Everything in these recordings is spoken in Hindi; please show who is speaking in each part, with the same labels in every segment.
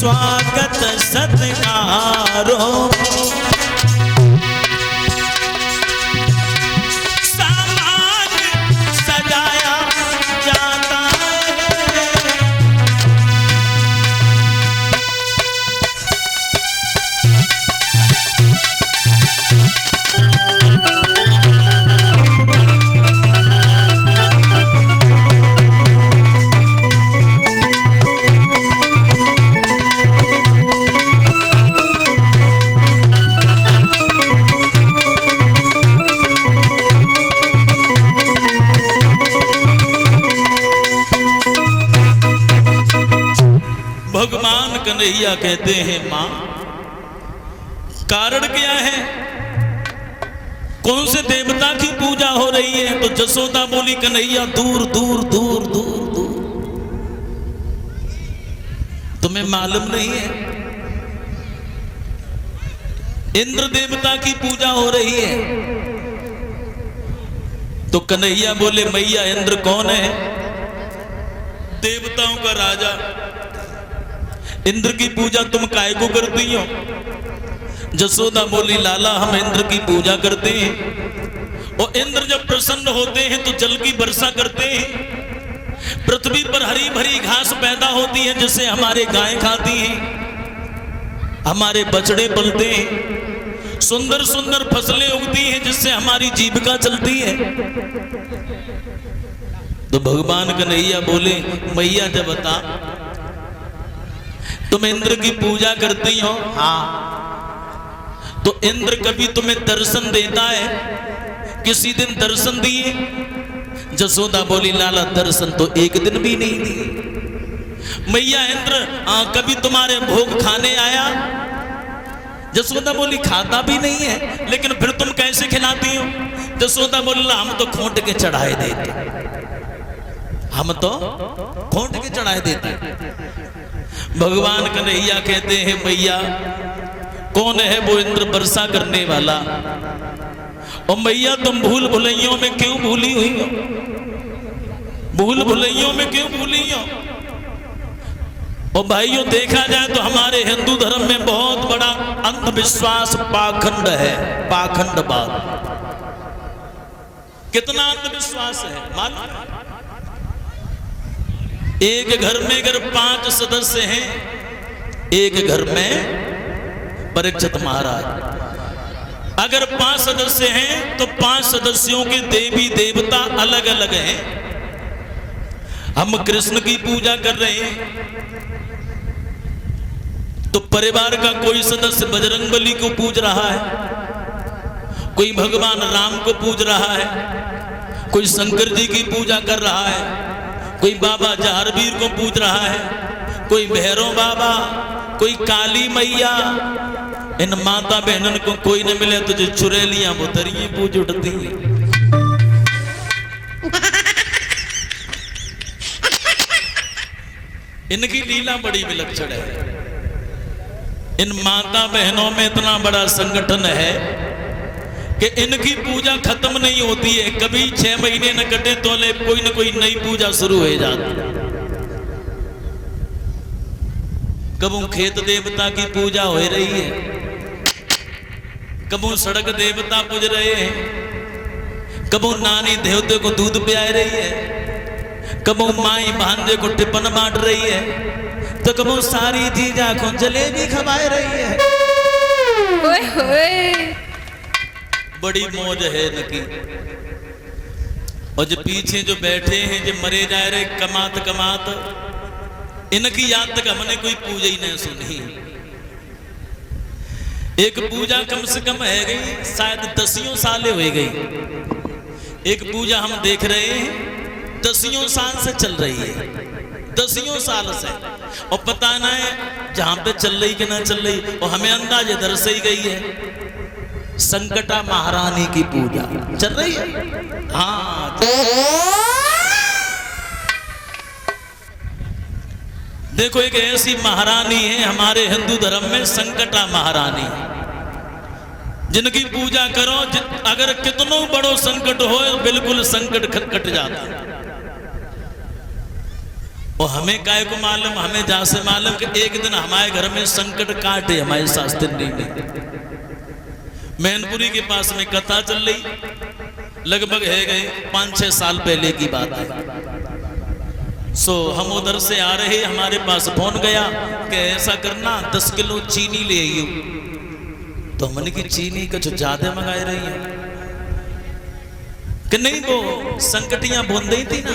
Speaker 1: स्वागत सत्कारो सामान सजाया जाता है। भगवान कन्हैया कहते हैं मां कारण क्या है, कौन से देवता की पूजा हो रही है? तो जसोदा बोली कन्हैया दूर दूर दूर दूर दूर। तुम्हें मालूम नहीं है इंद्र देवता की पूजा हो रही है? तो कन्हैया बोले मैया इंद्र कौन है? देवताओं का राजा। इंद्र की पूजा तुम काहे को करती हो? जसोदा बोली लाला हम इंद्र की पूजा करते हैं और इंद्र जब प्रसन्न होते हैं तो जल की वर्षा करते हैं, पृथ्वी पर हरी भरी घास पैदा होती है जिसे हमारे गाय खाती हैं, हमारे बछड़े पलते हैं, सुंदर सुंदर फसलें उगती हैं जिससे हमारी जीविका चलती है। तो भगवान कन्हैया बोले मैया जब बता तुम इंद्र की पूजा करती हो? हाँ। तो इंद्र कभी तुम्हें दर्शन देता है? किसी दिन दर्शन दिए? जसोदा बोली लाला दर्शन तो एक दिन भी नहीं दिए। मैया इंद्र कभी तुम्हारे भोग खाने आया? जसोदा बोली खाता भी नहीं है, लेकिन फिर तुम कैसे खिलाती हो? जसोदा बोली हम तो खोंट के चढ़ाए देते, हम तो खोंट के चढ़ाए देते। भगवान कन्हैया कहते हैं मैया कौन है वो इंद्र वर्षा करने वाला? और मैया तुम भूल भुलैयों में क्यों भूली हुई हो? भूल भुलैयों में क्यों भूली हो? और भाइयों देखा जाए तो हमारे हिंदू धर्म में बहुत बड़ा अंधविश्वास पाखंड है, पाखंडवाद। कितना अंधविश्वास है मालूम है? एक घर में अगर 5 सदस्य हैं, एक घर में परीक्षित महाराज अगर 5 सदस्य हैं तो 5 सदस्यों के देवी देवता अलग अलग हैं। हम कृष्ण की पूजा कर रहे हैं तो परिवार का कोई सदस्य बजरंगबली को पूज रहा है, कोई भगवान राम को पूज रहा है, कोई शंकर जी की पूजा कर रहा है, कोई बाबा जहारवीर को पूज रहा है, कोई भैरव बाबा, कोई काली मैया। इन माता बहनन को कोई न मिले तो जो चुड़ैलियां बुतरियां पूज उठती हैं। इनकी लीला बड़ी विलक्षण है। इन माता बहनों में इतना बड़ा संगठन है कि इनकी पूजा खत्म नहीं होती है। कभी 6 महीने न कटे तो कोई न कोई नई पूजा शुरू हो जाती। कबू खेत देवता की पूजा हो रही है, कबू सड़क देवता पूज रहे हैं, कबू नानी देवते को दूध पिया रही है, कबू माई भांजे को टिफिन बांट रही है, तो कबू सारी जीजा को जलेबी खवाए रही है।
Speaker 2: ओए होए।
Speaker 1: बड़ी मौज है इनकी। और जो पीछे जो बैठे हैं जो मरे जा रहे कमात कमात, इनकी याद तक हमने कोई पूजा ही नहीं सुनी। एक पूजा कम से कम है गई शायद 10 साल हो गई। एक पूजा हम देख रहे हैं 10 साल से चल रही है, 10 साल से। और पता ना है जहां पे चल रही कि ना चल रही। और हमें अंदाज इधर से ही गई है, संकटा महारानी की पूजा चल रही है। हाँ देखो एक ऐसी महारानी है हमारे हिंदू धर्म में, संकटा महारानी, जिनकी पूजा करो अगर कितनों बड़ो संकट हो बिल्कुल संकट खटखट जाता। और हमें काय को मालूम, हमें जहां से मालूम कि एक दिन हमारे घर में संकट काटे हमारे शास्त्री ने। मैनपुरी के पास में कथा चल रही, लगभग है गए 5-6 साल पहले की बात है। सो हम उधर से आ रहे, हमारे पास फोन गया कि ऐसा करना 10 किलो चीनी ले आइयो। तो हमने की चीनी कुछ ज्यादा मंगाए रही है कि नहीं, वो संकटियां बूंद ही थी ना,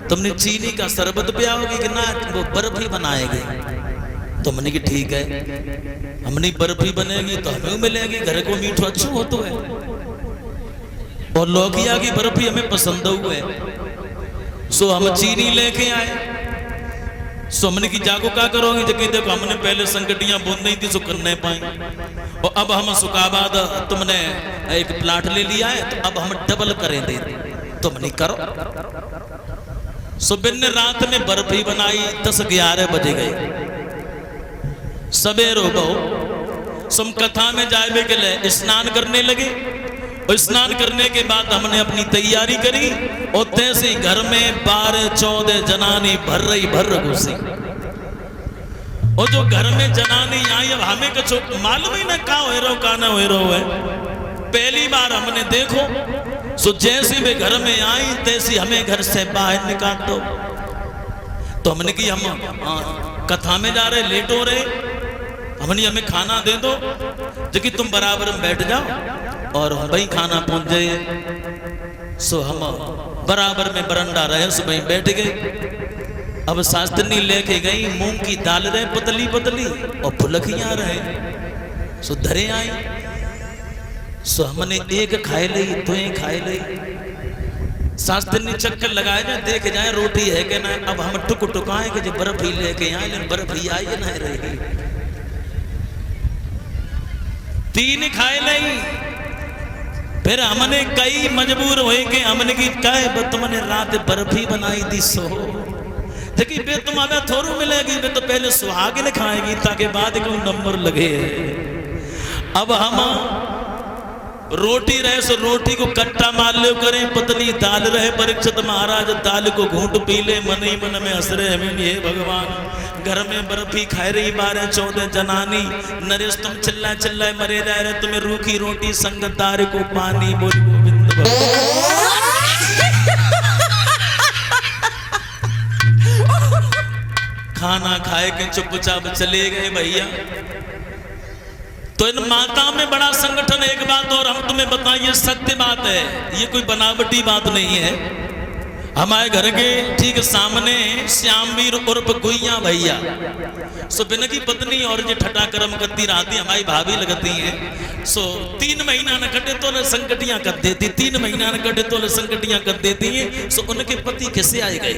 Speaker 1: तुमने चीनी का शरबत पियाओगी कि ना वो बर्फ ही बनाएगी। तो हमने की ठीक है, हमने बर्फ ही बनेगी तो हमें मिलेगी, घर को मीठो अच्छो होतो है, और लौकिया की बर्फ ही हमें पसंद हुए। सो हम चीनी लेके आए। सो हमने की जागो क्या करोगे, जबकि देखो हमने पहले संकटियां बूंद नहीं थी, सो कर नहीं पाए, और अब हम सुखाबाद तुमने एक प्लाट ले लिया है तो अब हम डबल करें दे, तुम नहीं करो। सुबह ने रात में बर्फ ही बनाई, 10-11 बजे गए सवेरो बहु सुम कथा में जाए के लिए स्नान करने लगे। और स्नान करने के बाद हमने अपनी तैयारी करी, और तैसे ही घर में 12-14 जनानी भर घुसी। और जो घर में जनानी आई, अब हमें कुछ मालूम ही ना का हो रहा है, पहली बार हमने देखो। सो जैसे वे घर में आई तैसी हमें घर से बाहर निकाल दो। तो हमने की हम कथा में जा रहे, लेट हो रहे, हमने हमें खाना दे दो, जो कि तुम बराबर में बैठ जाओ और वही खाना पहुंच जाए। सो हम बराबर में बरंडा रहे, सुबह बैठ गए। अब शास्त्री लेके गई मूंग की दाल रहे पतली पतली, और फुलकियां रहे, सो धरे आई। सो हमने एक खाए ली, तो खाए ली। शास्त्री ने चक्कर लगाए जाए, देख जाए रोटी है कि ना। अब हम टुक टुकाए कि जो बर्फ ही लेके आए, लेकिन बर्फ ही आई ना रही। 3 खाए नहीं, फिर हमने कई मजबूर हुए कि हमने की कहे तुमने रात बर्फ ही बनाई थी। सो देखिए बे तुम हमें थोड़ू मिलेगी, बे तो पहले सुहागिन खाएगी ताकि बाद को नंबर लगे। अब हम रोटी रहे, सो रोटी को कट्टा मार लो करें, पतली दाल रहे। परीक्षित महाराज दाल को घूंट पी ले, मन ही मन में हंस रहे हमें, हे भगवान घर में बर्फी खाए रही 12-14 जनानी, नरेश तुम चिल्लाए मरे जा रहे, तुम्हें रूखी रोटी संग दार को पानी, बोल गोविंद खाना खाए के चुपचाप चले गए भैया। तो इन माताओं में बड़ा संगठन। एक बात और हम तुम्हें बताइए, सत्य बात है, ये कोई बनावटी बात नहीं है। हमारे घर के ठीक सामने श्यामवीर उर्फ गुइया भैया, सो बिन की पत्नी और जो ठटा कर्म करती रहती, हमारी भाभी लगती है। सो 3 महीना न कटे तो संकटियां कर देती, 3 महीना न कटे तो संकटियां कर देती हैं। सो उनके पति कैसे आए गए,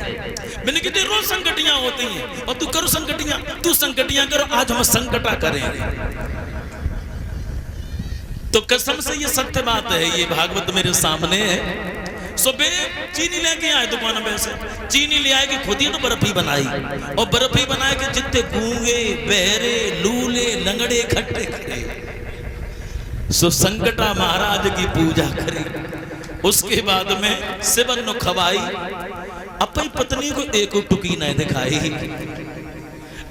Speaker 1: मैंने कहते रोज संकटियां होती हैं, और तू करो संकटियां, तू संकटियां करो, आज हम संकटा करें। तो कसम से ये सत्य बात है, ये भागवत मेरे सामने है। सुबह चीनी लेके आए दुकान में से, चीनी ले आए कि खुद ही तो बर्फी बनाई, और बर्फी बनाए कि जितने गूंगे बहरे लूले लंगड़े खट्टे खड़े, सो संकटा महाराज की पूजा करी। उसके बाद में सेवन खवाई, अपनी पत्नी को एक टुकी नहीं दिखाई।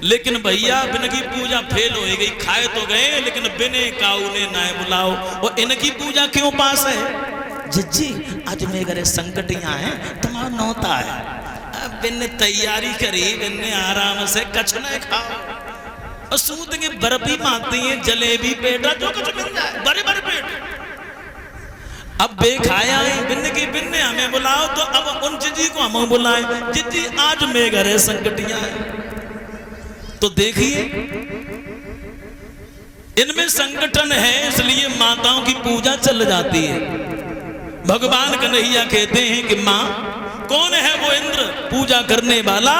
Speaker 1: लेकिन भैया बिन की पूजा फेल हो गई, खाए तो गए लेकिन बिने काऊ ने ना बुलाओ। और इनकी पूजा क्यों पास है, जिज्जी आज मेरे घरे संकटियां हैं, तुम्हारा नौता है। अब बिन तैयारी करी, बिन आराम से कछ न खाओ, और सूत के बर्फी मारती है, जलेबी पेटा जो कुछ मिल जाए, बड़े बड़े पेट। अब बे खाया है, बिन की बिन हमें बुलाओ, तो अब उन जिज्जी को हम बुलाए, जिज्जी आज मेरे घरे संकटियां हैं। तो देखिए इनमें संगठन है, इसलिए माताओं की पूजा चल जाती है। भगवान कन्हैया कहते हैं कि माँ कौन है वो इंद्र पूजा करने वाला,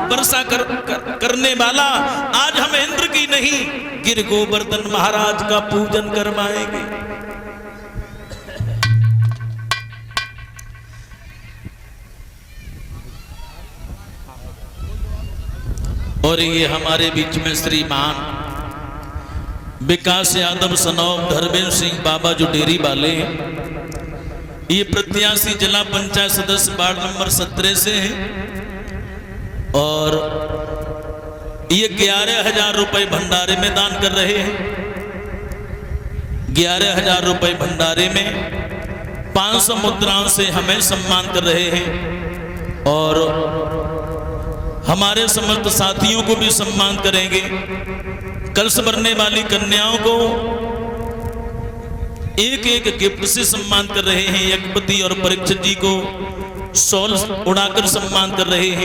Speaker 1: वर्षा करने वाला। आज हम इंद्र की नहीं, गिर गोवर्धन महाराज का पूजन करवाएंगे। और ये हमारे बीच में श्रीमान विकास यादव सनौब धर्मेंद्र सिंह बाबा जो डेरी वाले हैं, ये प्रत्याशी जिला पंचायत सदस्य वार्ड नंबर 17 से हैं। और ये 11,000 रुपए भंडारे में दान कर रहे हैं। 11,000 रुपए भंडारे में 500 मुद्राओं से हमें सम्मान कर रहे हैं और हमारे समस्त साथियों को भी सम्मान करेंगे। कलश भरने वाली कन्याओं को एक एक गिफ्ट से सम्मान कर रहे हैं। यज्ञपति और परीक्षित जी को शॉल उड़ाकर सम्मान कर रहे हैं।